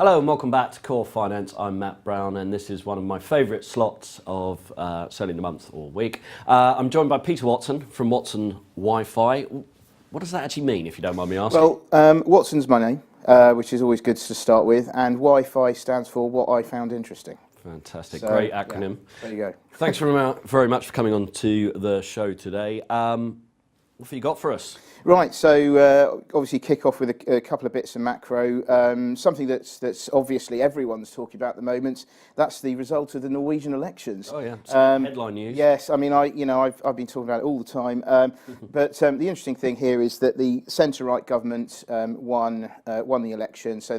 Hello and welcome back to Core Finance. I'm Matt Brown and this is one of my favourite slots of certainly the month or week. I'm joined by Peter Watson from Watson Wi-Fi. What does that actually mean, if you don't mind me asking? Well, Watson's my name, which is always good to start with, and Wi-Fi stands for what I found interesting. Fantastic, So, great acronym. Yeah, there you go. Thanks very much for coming on to the show today. What have you got for us? Right, so obviously kick off with a couple of bits of macro. Something that's obviously everyone's talking about at the moment. That's the result of the Norwegian elections. Oh yeah, headline news. Yes, I mean I've been talking about it all the time. But the interesting thing here is that the centre-right government won the election. So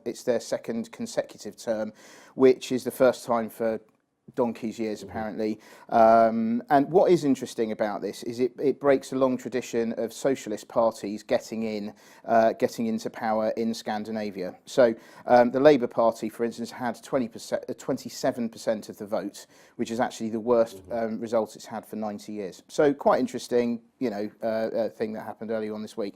it's their second consecutive term, which is the first time for donkey's years apparently. And what is interesting about this is it breaks a long tradition of socialist parties getting into power in Scandinavia. So the Labour Party, for instance, had 27% of the vote, which is actually the worst result it's had for 90 years. So quite interesting, thing that happened earlier on this week.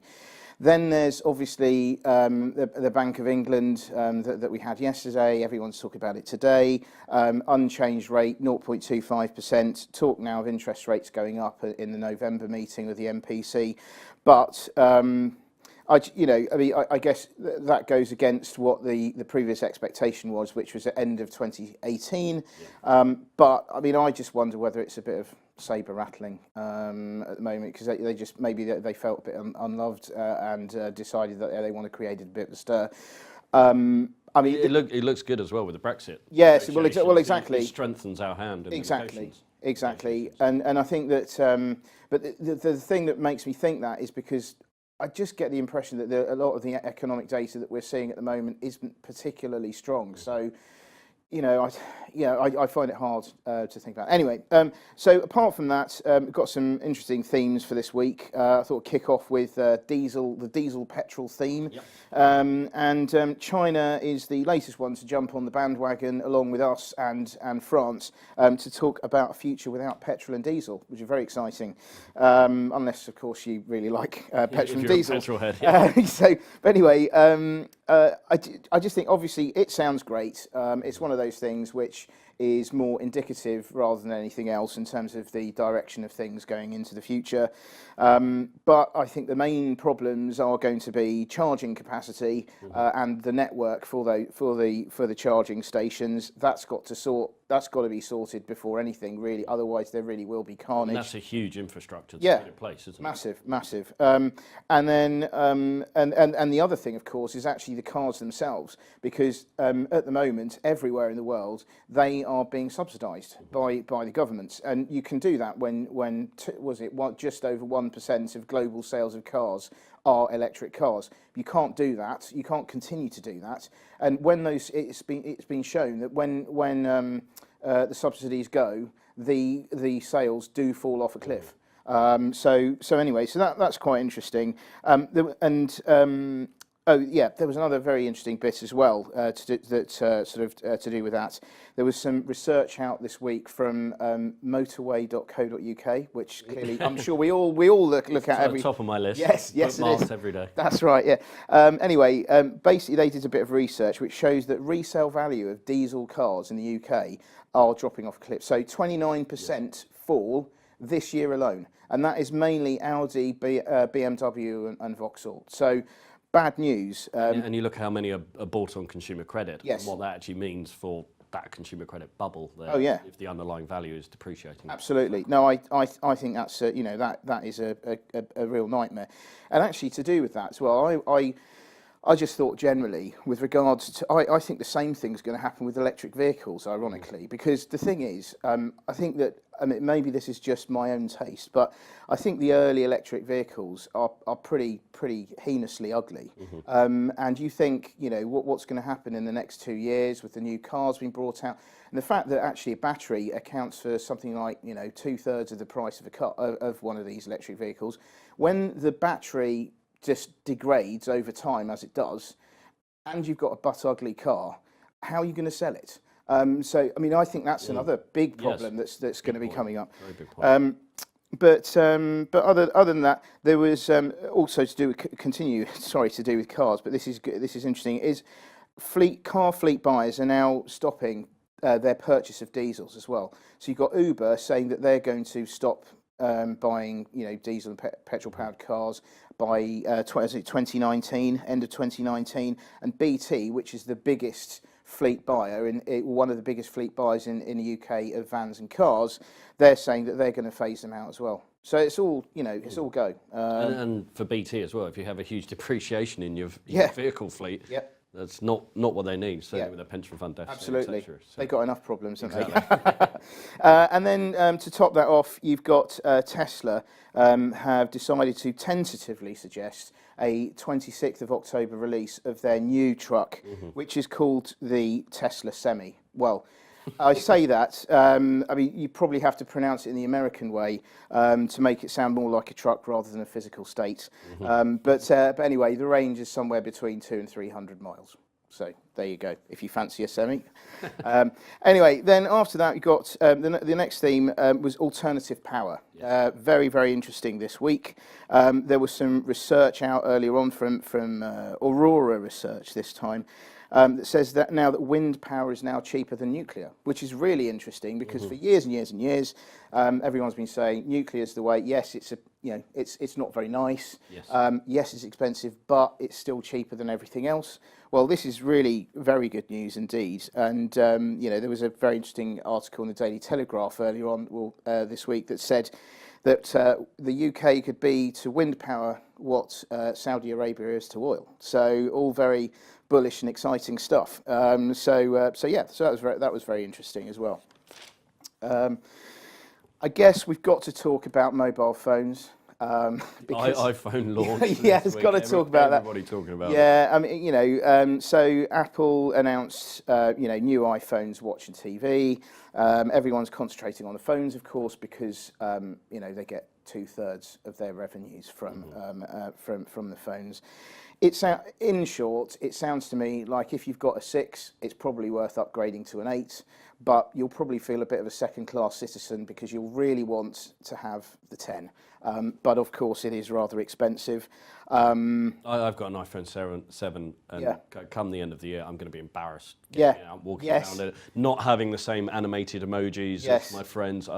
Then there's obviously the Bank of England that we had yesterday. Everyone's talking about it today. Unchanged rate, 0.25%. Talk now of interest rates going up in the November meeting with the MPC. But I guess that goes against what the previous expectation was, which was at end of 2018. But I mean, I just wonder whether it's a bit of saber rattling at the moment, because they felt a bit unloved and decided that they want to create a bit of a stir. I mean, it looks good as well with the Brexit. Yes, well, exactly. It strengthens our hand. Exactly. And I think that, but the thing that makes me think that is because I just get the impression that a lot of the economic data that we're seeing at the moment isn't particularly strong. So, I find it hard to think about. Anyway, so apart from that, we've got some interesting themes for this week. I thought kick off with the diesel petrol theme. Yep. And China is the latest one to jump on the bandwagon along with us and France to talk about a future without petrol and diesel, which is very exciting. Unless, of course, you really like petrol and diesel. Petrol head, yeah. But anyway, I just think obviously it sounds great. It's one of those things which is more indicative rather than anything else in terms of the direction of things going into the future. But I think the main problems are going to be charging capacity and the network for the charging stations. That's got to be sorted before anything really. Otherwise, there really will be carnage. And that's a huge infrastructure to put in place, isn't it? Massive. And then and the other thing, of course, is actually the cars themselves, because at the moment, everywhere in the world, they are being subsidised by the governments, and you can do that when just over 1% of global sales of cars are electric cars. You can't do that. You can't continue to do that. And when it's been shown that when the subsidies go, the sales do fall off a cliff. So anyway, that's quite interesting. There was another very interesting bit as well to do with that. There was some research out this week from motorway.co.uk, which clearly I'm sure we all look at every. Top of my list. Yes, it is. Every day. That's right. Yeah. Anyway, basically they did a bit of research which shows that resale value of diesel cars in the UK are dropping off a cliff. So 29% fall this year alone, and that is mainly Audi, BMW, and Vauxhall. So bad news. And you look how many are bought on consumer credit. Yes. And what that actually means for that consumer credit bubble there. Oh yeah. If the underlying value is depreciating. Absolutely. No, I think that's that is a real nightmare. And actually, to do with that as well, I just thought generally with regards to, I think the same thing's going to happen with electric vehicles, ironically, because the thing is, I think that, maybe this is just my own taste, but I think the early electric vehicles are pretty heinously ugly. And you think, what's going to happen in the next 2 years with the new cars being brought out, and the fact that actually a battery accounts for something like 2/3 of the price of a car, of one of these electric vehicles, when the battery just degrades over time as it does, and you've got a butt ugly car, how are you going to sell it? So I think that's another big problem that's going to be coming up. Very big point. But other than that, there was also to do with cars. But this is interesting. Is car fleet buyers are now stopping their purchase of diesels as well. So you've got Uber saying that they're going to stop buying, diesel and petrol-powered cars by 2019, end of 2019, and BT, which is the biggest fleet buyer, one of the biggest fleet buyers in the UK of vans and cars, they're saying that they're going to phase them out as well. So it's all, it's all go. And for BT as well, if you have a huge depreciation in your vehicle fleet, that's not what they need, certainly with a pension fund deficit. Absolutely. Et cetera, so. They've got enough problems, haven't they? And then to top that off, you've got Tesla have decided to tentatively suggest a 26th of October release of their new truck, which is called the Tesla Semi. Well, I say that, you probably have to pronounce it in the American way to make it sound more like a truck rather than a physical state. But anyway, the range is somewhere between 200 and 300 miles. So there you go, if you fancy a semi. Anyway, then after that, you got the next theme was alternative power. Very, very interesting this week. There was some research out earlier on from Aurora Research this time. That says that now that wind power is now cheaper than nuclear, which is really interesting because for years and years and years, everyone's been saying nuclear is the way. Yes, it's not very nice. Yes, it's expensive, but it's still cheaper than everything else. Well, this is really very good news indeed. And there was a very interesting article in the Daily Telegraph earlier on this week that said that the UK could be to wind power what Saudi Arabia is to oil. So all very bullish and exciting stuff. So that was very interesting as well. I guess we've got to talk about mobile phones. iPhone launch. It's got to talk about that. Everybody talking about it. Yeah, so Apple announced, new iPhones, watch and TV. Everyone's concentrating on the phones, of course, because they get 2/3 of their revenues from the phones. In short, it sounds to me like if you've got a 6, it's probably worth upgrading to an 8, but you'll probably feel a bit of a second-class citizen because you'll really want to have the 10. But of course, it is rather expensive. I've got an iPhone 7 and come the end of the year, I'm going to be embarrassed walking around it, not having the same animated emojis as my friends.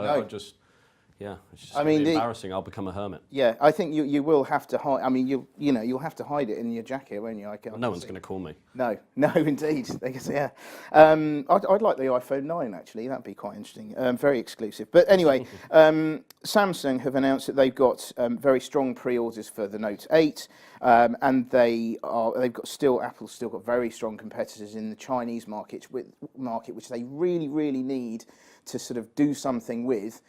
It's just embarrassing. I'll become a hermit. Yeah, I think you will have to hide. You'll have to hide it in your jacket, won't you? No one's going to call me. No, indeed. I'd like the iPhone 9 actually. That'd be quite interesting. Very exclusive. But anyway, Samsung have announced that they've got very strong pre-orders for the Note 8, and Apple's still got very strong competitors in the Chinese market, which they really, really need to sort of do something with.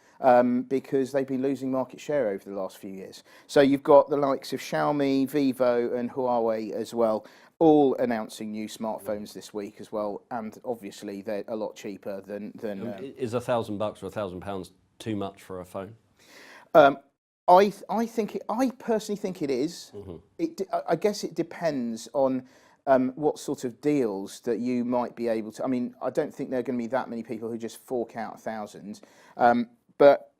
Because they've been losing market share over the last few years. So you've got the likes of Xiaomi, Vivo and Huawei as well, all announcing new smartphones this week as well, and obviously they're a lot cheaper than Is $1,000 or £1,000 too much for a phone? I personally think it is. I guess it depends on what sort of deals that you might be able to. I don't think there are going to be that many people who just fork out 1,000. But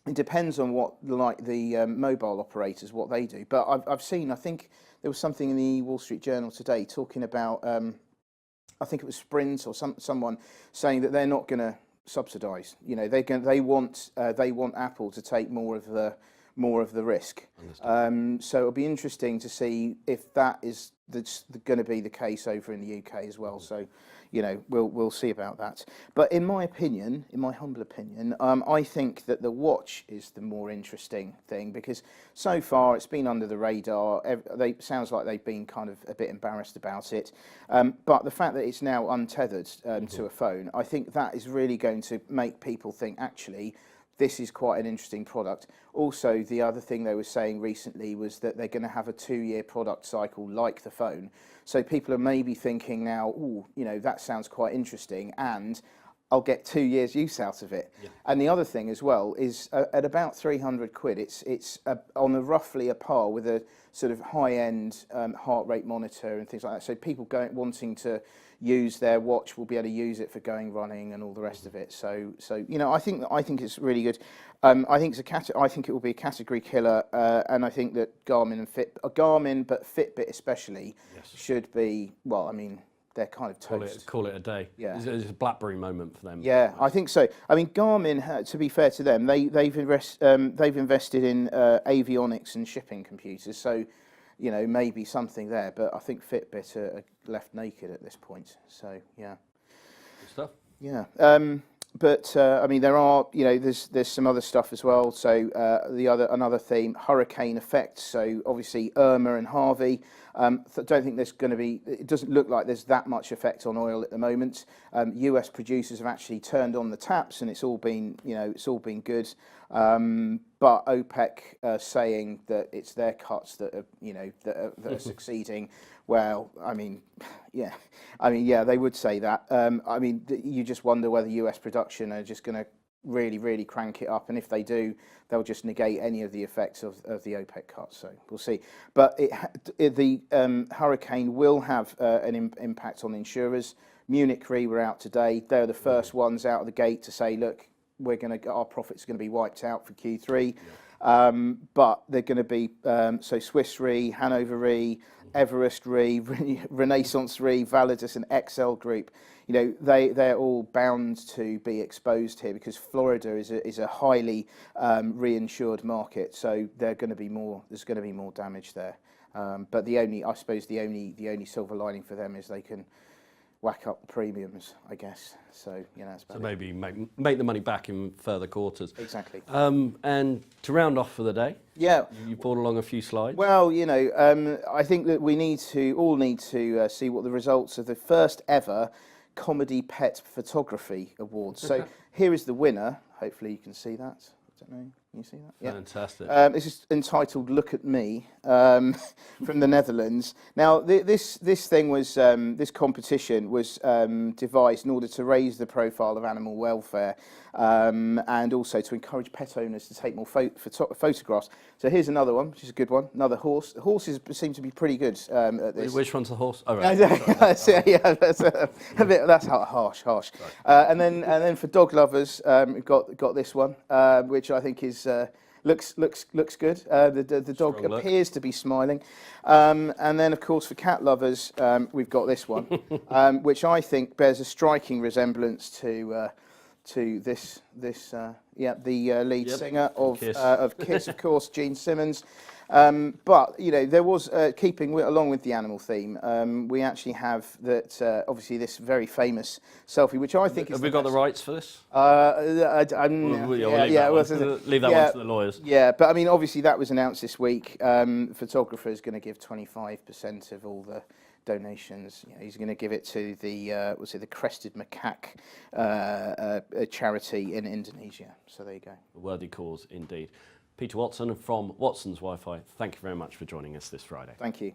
it depends on what the mobile operators, what they do. But I've seen, I think there was something in the Wall Street Journal today talking about, I think it was Sprint or someone saying that they're not going to subsidise. They want Apple to take more of the risk. So it'll be interesting to see if that is going to be the case over in the UK as well. So. We'll see about that. But in my humble opinion, I think that the watch is the more interesting thing because so far it's been under the radar. Sounds like they've been kind of a bit embarrassed about it. But the fact that it's now untethered to a phone, I think that is really going to make people think, actually, this is quite an interesting product. Also, the other thing they were saying recently was that they're going to have a 2-year product cycle like the phone. So people are maybe thinking now, that sounds quite interesting and I'll get 2 years use out of it. Yeah. And the other thing as well is at about 300 quid, it's on roughly a par with a sort of high-end heart rate monitor and things like that. So people wanting to use their watch will be able to use it for going running and all the rest of it. So I think it's really good. I think it will be a category killer, and I think that Garmin but Fitbit especially should be they're kind of toast. Call it a day. Yeah. It's a BlackBerry moment for them. Yeah, I think so. I mean, Garmin, to be fair to them, they've invested in avionics and shipping computers. So, you know, maybe something there. But I think Fitbit are left naked at this point. So, yeah. Good stuff. Yeah. But I mean, there are, you know, there's some other stuff as well. So another theme, hurricane effect. So obviously Irma and Harvey. Don't think there's going to be. It doesn't look like there's that much effect on oil at the moment. US producers have actually turned on the taps, and it's all been, you know, it's all been good. But OPEC saying that it's their cuts that are, you know, that are succeeding. Well, I mean, yeah, they would say that. I mean, you just wonder whether US production are just going to really, really crank it up, and if they do, they'll just negate any of the effects of the OPEC cuts. So we'll see. But the hurricane will have an impact on insurers. Munich Re were out today. They're the first ones out of the gate to say, look, our profits are going to be wiped out for Q3. Yeah. But they're going to be so Swiss Re, Hanover Re, Everest Re, Renaissance Re, Validus, and XL Group. You know, they're all bound to be exposed here because Florida is a highly reinsured market. So there's going to be more damage there. But I suppose the only silver lining for them is they can whack up the premiums, I guess. So, you know, that's about so maybe make the money back in further quarters. Exactly. And to round off for the day, yeah, you brought along a few slides. Well, you know, I think that we all need to see what the results of the first ever Comedy Pet Photography Awards. So here is the winner. Hopefully you can see that. I don't know. Can you see that? Yeah. Fantastic. This is entitled "Look at Me" from the Netherlands. Now, this thing was this competition was devised in order to raise the profile of animal welfare and also to encourage pet owners to take more photographs. So here's another one, which is a good one. Another horse. The horses seem to be pretty good at this. Which one's the horse? Oh, right. Yeah, that's a bit. That's harsh. And then for dog lovers, we've got this one, which I think is. Looks good. The dog appears to be smiling, and then of course for cat lovers, we've got this one, which I think bears a striking resemblance to this the lead singer of Kiss, of course, Gene Simmons. But you know, there was keeping along with the animal theme. We actually have that obviously this very famous selfie, which I think have we got the rights for this? Leave that one to the lawyers. Yeah, but I mean, obviously that was announced this week. Photographer is going to give 25% of all the donations. You know, he's going to give it to the Crested Macaque charity in Indonesia. So there you go. A worthy cause indeed. Peter Watson from Watson's Wi-Fi, thank you very much for joining us this Friday. Thank you.